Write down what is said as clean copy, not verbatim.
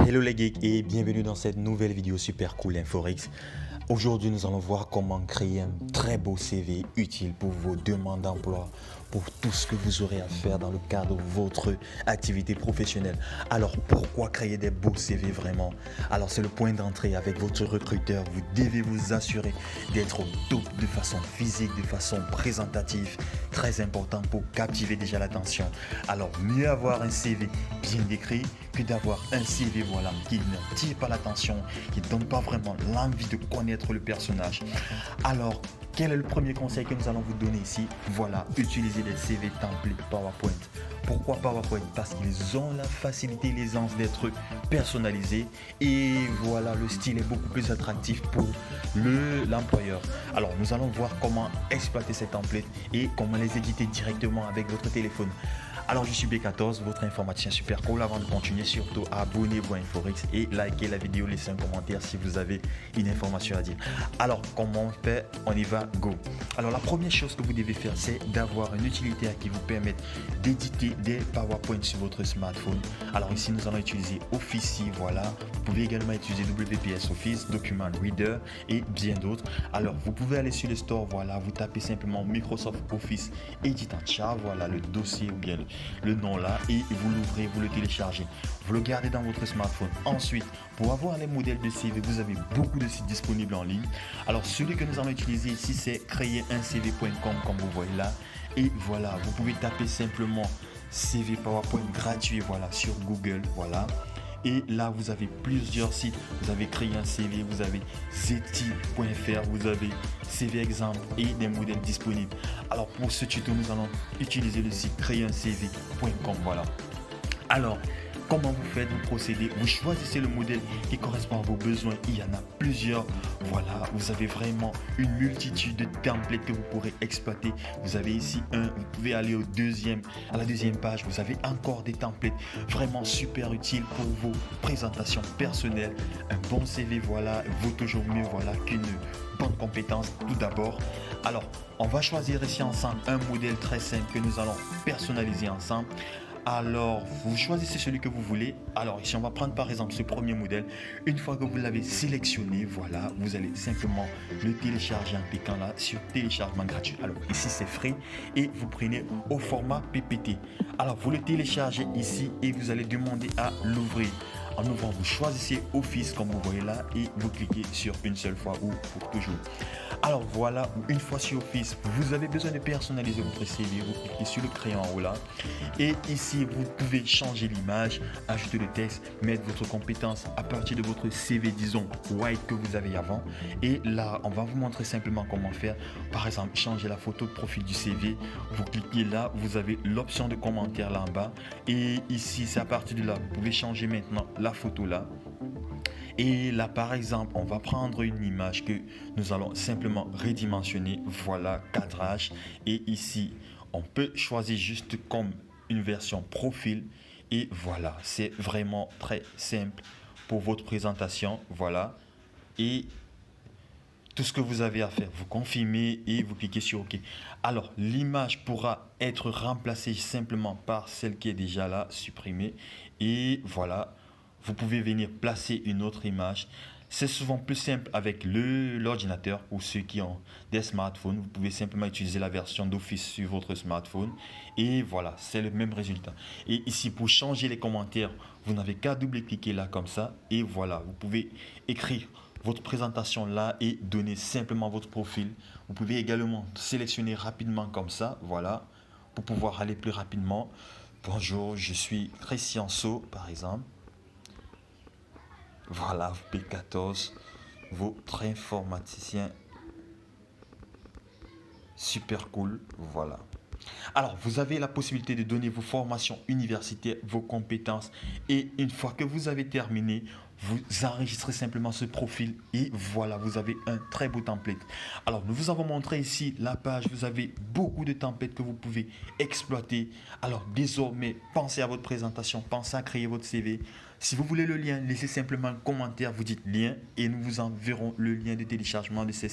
Hello les geeks et bienvenue dans cette nouvelle vidéo super cool Inforix. Aujourd'hui nous allons voir comment créer un très beau CV utile pour vos demandes d'emploi, pour tout ce que vous aurez à faire dans le cadre de votre activité professionnelle. Alors pourquoi créer des beaux CV vraiment? Alors c'est le point d'entrée avec votre recruteur. Vous devez vous assurer d'être au top de façon physique, de façon présentative, très important pour captiver déjà l'attention. Alors mieux avoir un CV bien décrit que d'avoir un CV qui ne tire pas l'attention, qui ne donne pas vraiment l'envie de connaître le personnage. Alors, quel est le premier conseil que nous allons vous donner ici? Voilà, utilisez des CV templates PowerPoint. Pourquoi PowerPoint? Parce qu'ils ont la facilité, l'aisance d'être personnalisés et voilà, le style est beaucoup plus attractif pour l'employeur. Alors, nous allons voir comment exploiter ces templates et comment les éditer directement avec votre téléphone. Alors je suis B14, votre informaticien super cool. Avant de continuer, surtout abonnez-vous à Inforix et likez la vidéo, laissez un commentaire si vous avez une information à dire. Alors comment on fait? On y va, go. Alors la première chose que vous devez faire, c'est d'avoir un utilitaire qui vous permette d'éditer des PowerPoint sur votre smartphone. Alors ici nous allons utiliser Office, voilà. Vous pouvez également utiliser WPS Office, Document Reader et bien d'autres. Alors vous pouvez aller sur le store, voilà, vous tapez simplement Microsoft Office Editor, voilà le dossier ou bien le nom là et vous l'ouvrez, vous le téléchargez, vous le gardez dans votre smartphone. Ensuite, pour avoir les modèles de CV, vous avez beaucoup de sites disponibles en ligne. Alors celui que nous allons utiliser ici, c'est créeruncv.com comme vous voyez là. Et voilà, vous pouvez taper simplement CV PowerPoint gratuit, voilà, sur Google, voilà. Et là, vous avez plusieurs sites. Vous avez créé un CV, vous avez zeti.fr, vous avez CV exemple et des modèles disponibles. Alors pour ce tuto, nous allons utiliser le site créeruncv.com. Voilà. Alors, comment vous faites? Vous procédez, vous choisissez le modèle qui correspond à vos besoins. Il y en a plusieurs. Voilà, vous avez vraiment une multitude de templates que vous pourrez exploiter. Vous avez ici vous pouvez aller à la deuxième page. Vous avez encore des templates vraiment super utiles pour vos présentations personnelles. Un bon CV, voilà, vaut toujours mieux, voilà, qu'une bonne compétence tout d'abord. Alors, on va choisir ici ensemble un modèle très simple que nous allons personnaliser ensemble. Alors, vous choisissez celui que vous voulez. Alors ici, on va prendre par exemple ce premier modèle. Une fois que vous l'avez sélectionné, voilà, vous allez simplement le télécharger en cliquant là sur téléchargement gratuit. Alors ici, c'est free et vous prenez au format PPT. Alors, vous le téléchargez ici et vous allez demander à l'ouvrir. En ouvrant, vous choisissez Office comme vous voyez là et vous cliquez sur une seule fois ou pour toujours. Alors voilà, une fois sur Office, vous avez besoin de personnaliser votre CV. Vous cliquez sur le crayon en haut là et ici vous pouvez changer l'image, ajouter le texte, mettre votre compétence à partir de votre CV, disons white que vous avez avant. Et là, on va vous montrer simplement comment faire. Par exemple, changer la photo de profil du CV. Vous cliquez là, vous avez l'option de commentaire là en bas et ici c'est à partir de là, vous pouvez changer maintenant la photo là. Et là, par exemple, on va prendre une image que nous allons simplement redimensionner. Voilà, cadrage. Et ici, on peut choisir juste comme une version profil. Et voilà, c'est vraiment très simple pour votre présentation. Voilà. Et tout ce que vous avez à faire, vous confirmez et vous cliquez sur OK. Alors, l'image pourra être remplacée simplement par celle qui est déjà là, supprimée. Et voilà. Vous pouvez venir placer une autre image. C'est souvent plus simple avec l'ordinateur ou ceux qui ont des smartphones. Vous pouvez simplement utiliser la version d'Office sur votre smartphone. Et voilà, c'est le même résultat. Et ici, pour changer les commentaires, vous n'avez qu'à double-cliquer là comme ça. Et voilà, vous pouvez écrire votre présentation là et donner simplement votre profil. Vous pouvez également sélectionner rapidement comme ça. Voilà, pour pouvoir aller plus rapidement. Bonjour, je suis Christian So, par exemple. Voilà, B14, votre informaticien super cool, voilà. Alors, vous avez la possibilité de donner vos formations universitaires, vos compétences et une fois que vous avez terminé, vous enregistrez simplement ce profil et voilà, vous avez un très beau template. Alors, nous vous avons montré ici la page, vous avez beaucoup de templates que vous pouvez exploiter. Alors, désormais, pensez à votre présentation, pensez à créer votre CV. Si vous voulez le lien, laissez simplement un commentaire, vous dites lien et nous vous enverrons le lien de téléchargement de ces